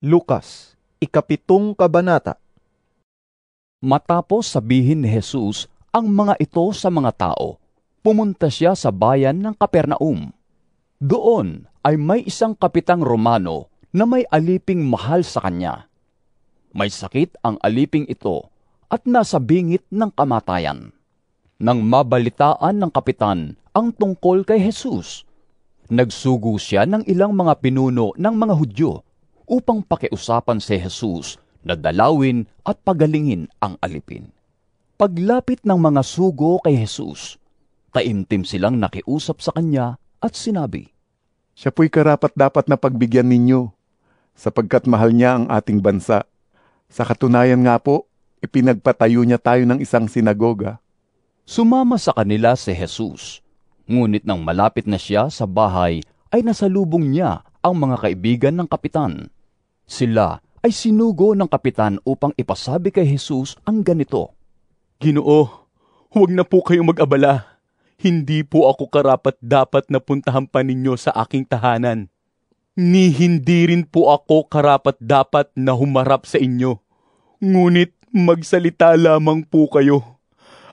Lukas, 7 kabanata. Matapos sabihin ni Jesus ang mga ito sa mga tao, pumunta siya sa bayan ng Capernaum. Doon ay may isang kapitang Romano na may aliping mahal sa kanya. May sakit ang aliping ito at nasa bingit ng kamatayan. Nang mabalitaan ng kapitan ang tungkol kay Jesus, nagsugo siya ng ilang mga pinuno ng mga Hudyo upang pakiusapan si Jesus na dalawin at pagalingin ang alipin. Paglapit ng mga sugo kay Jesus, taimtim silang nakiusap sa kanya at sinabi, Siya po'y karapat-dapat na pagbigyan ninyo, sapagkat mahal niya ang ating bansa. Sa katunayan nga po, ipinagpatayo niya tayo ng isang sinagoga. Sumama sa kanila si Jesus, ngunit nang malapit na siya sa bahay ay nasalubong niya ang mga kaibigan ng kapitan. Sila ay sinugo ng kapitan upang ipasabi kay Jesus ang ganito, Ginoo, huwag na po kayong mag-abala. Hindi po ako karapat-dapat na puntahan pa ninyo sa aking tahanan. Ni hindi rin po ako karapat-dapat na humarap sa inyo. Ngunit magsalita lamang po kayo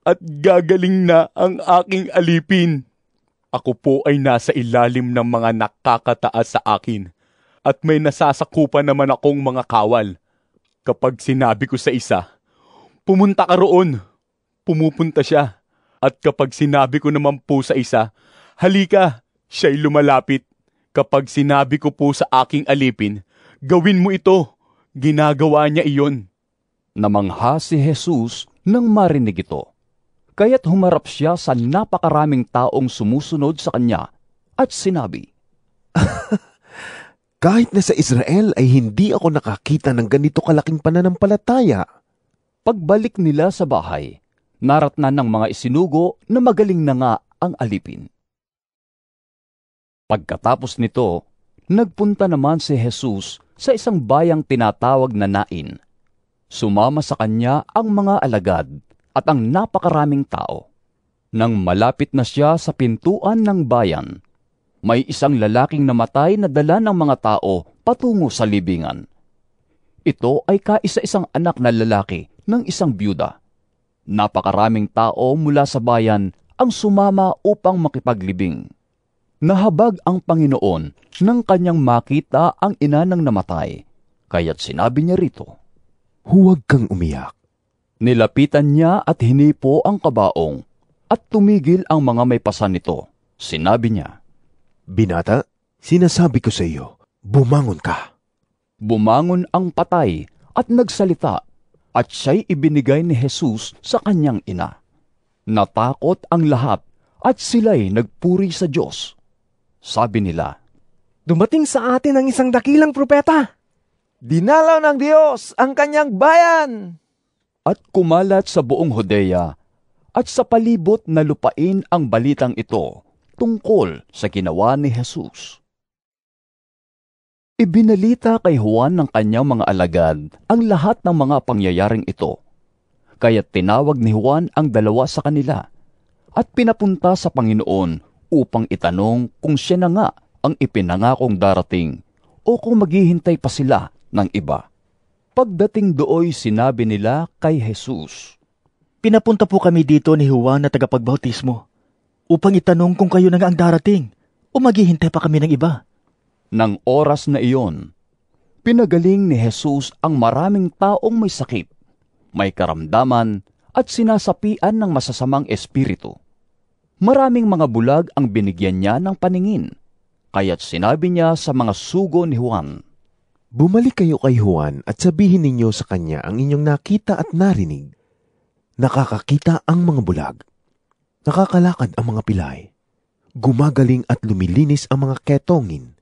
at gagaling na ang aking alipin. Ako po ay nasa ilalim ng mga nakakataas sa akin at may nasasakupan naman akong mga kawal. Kapag sinabi ko sa isa, pumunta ka roon, pumupunta siya. At kapag sinabi ko naman po sa isa, halika, siya'y lumalapit. Kapag sinabi ko po sa aking alipin, gawin mo ito, ginagawa niya iyon. Namangha si Jesus nang marinig ito. Kaya't humarap siya sa napakaraming taong sumusunod sa kanya at sinabi, Kahit na sa Israel ay hindi ako nakakita ng ganito kalaking pananampalataya. Pagbalik nila sa bahay, naratnan ng mga isinugo na magaling na nga ang alipin. Pagkatapos nito, nagpunta naman si Jesus sa isang bayang tinatawag na Nain. Sumama sa kanya ang mga alagad at ang napakaraming tao. Nang malapit na siya sa pintuan ng bayan, may isang lalaking namatay na dala ng mga tao patungo sa libingan. Ito ay kaisa-isang anak na lalaki ng isang byuda. Napakaraming tao mula sa bayan ang sumama upang makipaglibing. Nahabag ang Panginoon nang kanyang makita ang ina ng namatay, kaya't sinabi niya rito, Huwag kang umiyak. Nilapitan niya at hinipo ang kabaong at tumigil ang mga may pasan nito. Sinabi niya, Binata, sinasabi ko sa iyo, bumangon ka. Bumangon ang patay at nagsalita, at siya'y ibinigay ni Jesus sa kanyang ina. Natakot ang lahat at sila'y nagpuri sa Diyos. Sabi nila, Dumating sa atin ang isang dakilang propeta. Dinalaw ng Diyos ang kanyang bayan. At kumalat sa buong Judea at sa palibot na lupain ang balitang ito tungkol sa ginawa ni Jesus. Ibinalita kay Juan ng kanyang mga alagad ang lahat ng mga pangyayaring ito. Kaya't tinawag ni Juan ang dalawa sa kanila at pinapunta sa Panginoon upang itanong kung siya na nga ang ipinangakong darating o kung maghihintay pa sila ng iba. Pagdating dooy sinabi nila kay Jesus, Pinapunta po kami dito ni Juan na tagapagbautismo upang itanong kung kayo na nga ang darating o maghihintay pa kami ng iba. Nang oras na iyon, pinagaling ni Jesus ang maraming taong may sakit, may karamdaman at sinasapian ng masasamang espiritu. Maraming mga bulag ang binigyan niya ng paningin, kaya't sinabi niya sa mga sugo ni Juan, Bumalik kayo kay Juan at sabihin ninyo sa kanya ang inyong nakita at narinig. Nakakakita ang mga bulag. Nakakalakad ang mga pilay. Gumagaling at lumilinis ang mga ketongin.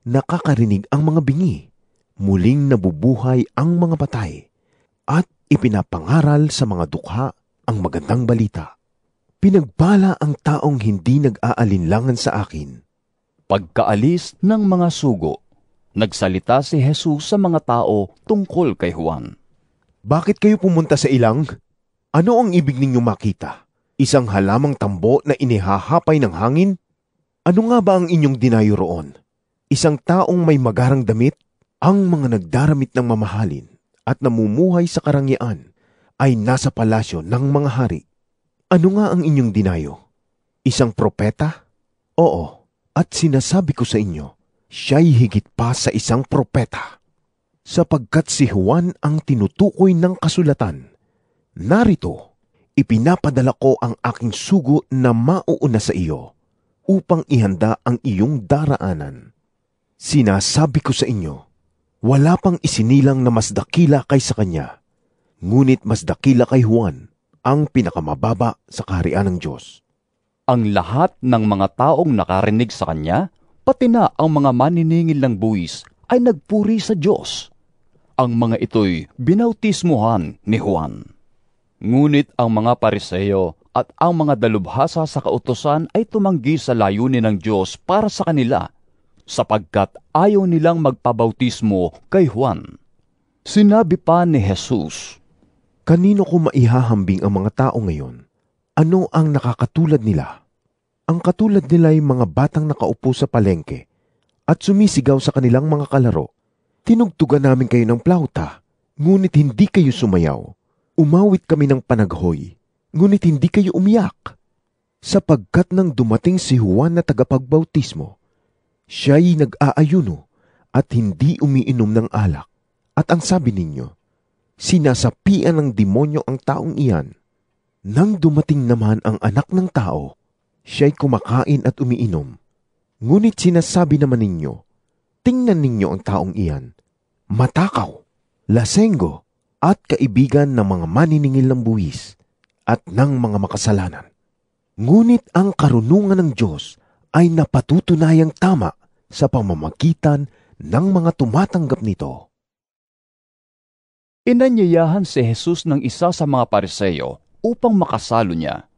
Nakakarinig ang mga bingi. Muling nabubuhay ang mga patay. At ipinapangaral sa mga dukha ang magandang balita. Pinagbala ang taong hindi nag-aalinlangan sa akin. Pagkaalis ng mga sugo, nagsalita si Jesus sa mga tao tungkol kay Juan. Bakit kayo pumunta sa ilang? Ano ang ibig ninyong makita? Isang halamang tambo na inihahapay ng hangin? Ano nga ba ang inyong dinayo roon? Isang taong may magarang damit? Ang mga nagdaramit ng mamahalin at namumuhay sa karangyaan ay nasa palasyo ng mga hari. Ano nga ang inyong dinayo? Isang propeta? Oo, at sinasabi ko sa inyo, siya'y higit pa sa isang propeta. Sapagkat si Juan ang tinutukoy ng kasulatan. Narito, ipinapadala ko ang aking sugo na mauuna sa iyo upang ihanda ang iyong daraanan. Sinasabi ko sa inyo, wala pang isinilang na mas dakila kaysa kanya, ngunit mas dakila kay Juan ang pinakamababa sa kaharian ng Diyos. Ang lahat ng mga taong nakarinig sa kanya, pati na ang mga maniningil ng buwis, ay nagpuri sa Diyos. Ang mga ito'y binautismuhan ni Juan. Ngunit ang mga Pariseo at ang mga dalubhasa sa kautusan ay tumanggi sa layunin ng Diyos para sa kanila, sapagkat ayaw nilang magpabautismo kay Juan. Sinabi pa ni Jesus, Kanino ko maihahambing ang mga tao ngayon? Ano ang nakakatulad nila? Ang katulad nila ay mga batang nakaupo sa palengke at sumisigaw sa kanilang mga kalaro. Tinugtugan namin kayo ng plauta, ngunit hindi kayo sumayaw. Umawit kami ng panaghoy, ngunit hindi kayo umiyak. Sapagkat nang dumating si Juan na tagapagbautismo, siya'y nag-aayuno at hindi umiinom ng alak. At ang sabi ninyo, sinasapian ng demonyo ang taong iyan. Nang dumating naman ang anak ng tao, siya'y kumakain at umiinom. Ngunit sinasabi naman ninyo, tingnan ninyo ang taong iyan, matakaw, lasenggo, at kaibigan ng mga maniningil ng buwis at ng mga makasalanan. Ngunit ang karunungan ng Diyos ay napatutunayang tama sa pamamagitan ng mga tumatanggap nito. Inanyayahan si Jesus ng isa sa mga Pariseo upang makasalo niya.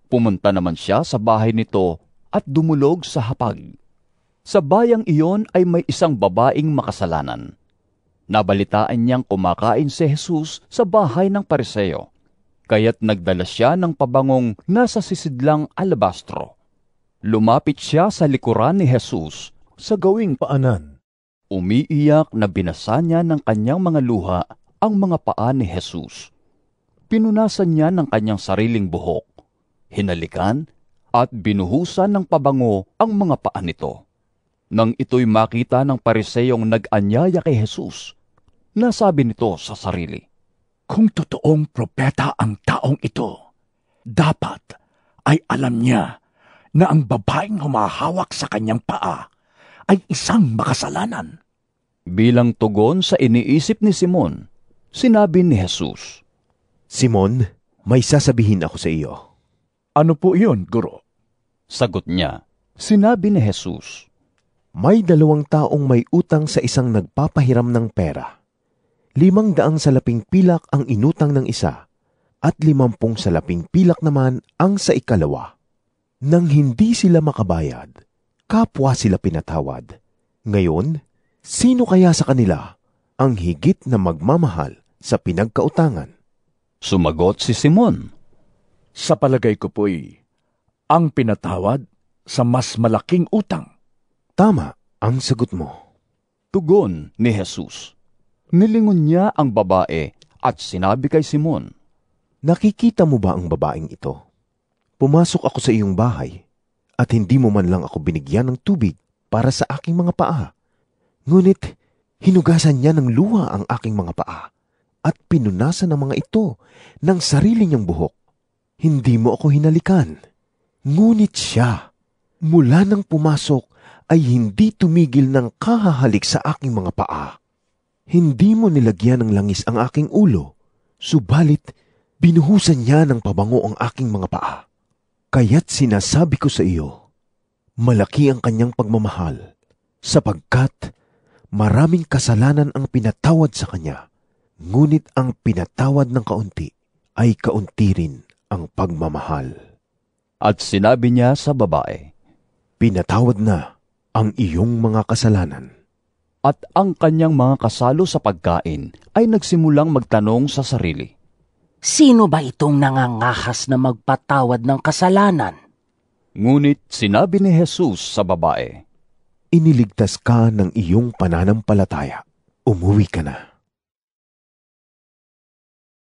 Pumunta naman siya sa bahay nito at dumulog sa hapag. Sa bayang iyon ay may isang babaeng makasalanan. Nabalitaan niyang kumakain si Jesus sa bahay ng Pariseo, kaya't nagdala siya ng pabangong nasa sisidlang alabastro. Lumapit siya sa likuran ni Jesus sa gawing paanan. Umiiyak na binasa niya ng kanyang mga luha ang mga paa ni Jesus. Pinunasan niya ng kanyang sariling buhok, hinalikan at binuhusan ng pabango ang mga paa nito. Nang ito'y makita ng Pariseyong nag-anyaya kay Jesus, nasabi nito sa sarili, Kung totoong propeta ang taong ito, dapat ay alam niya na ang babaeng humahawak sa kanyang paa ay isang makasalanan. Bilang tugon sa iniisip ni Simon, sinabi ni Jesus, Simon, may sasabihin ako sa iyo. Ano po iyon, Guro? Sagot niya, sinabi ni Jesus, May 2 taong may utang sa isang nagpapahiram ng pera. 500 salaping pilak ang inutang ng isa, at 50 salaping pilak naman ang sa ikalawa. Nang hindi sila makabayad, kapwa sila pinatawad. Ngayon, sino kaya sa kanila ang higit na magmamahal sa pinagkautangan? Sumagot si Simon, Sa palagay ko po'y ang pinatawad sa mas malaking utang. Tama ang sagot mo. Tugon ni Jesus. Nilingon niya ang babae at sinabi kay Simon, Nakikita mo ba ang babaeng ito? Pumasok ako sa iyong bahay at hindi mo man lang ako binigyan ng tubig para sa aking mga paa. Ngunit hinugasan niya ng luha ang aking mga paa at pinunasan ng mga ito ng sarili niyang buhok. Hindi mo ako hinalikan. Ngunit siya, mula nang pumasok, ay hindi tumigil ng kahahalik sa aking mga paa. Hindi mo nilagyan ng langis ang aking ulo, subalit binuhusan niya ng pabango ang aking mga paa. Kaya't sinasabi ko sa iyo, malaki ang kanyang pagmamahal, sapagkat maraming kasalanan ang pinatawad sa kanya, ngunit ang pinatawad ng kaunti ay kaunti rin ang pagmamahal. At sinabi niya sa babae, Pinatawad na ang iyong mga kasalanan. At ang kanyang mga kasalo sa pagkain ay nagsimulang magtanong sa sarili, Sino ba itong nangangahas na magpatawad ng kasalanan? Ngunit sinabi ni Jesus sa babae, Iniligtas ka ng iyong pananampalataya. umuwi ka na.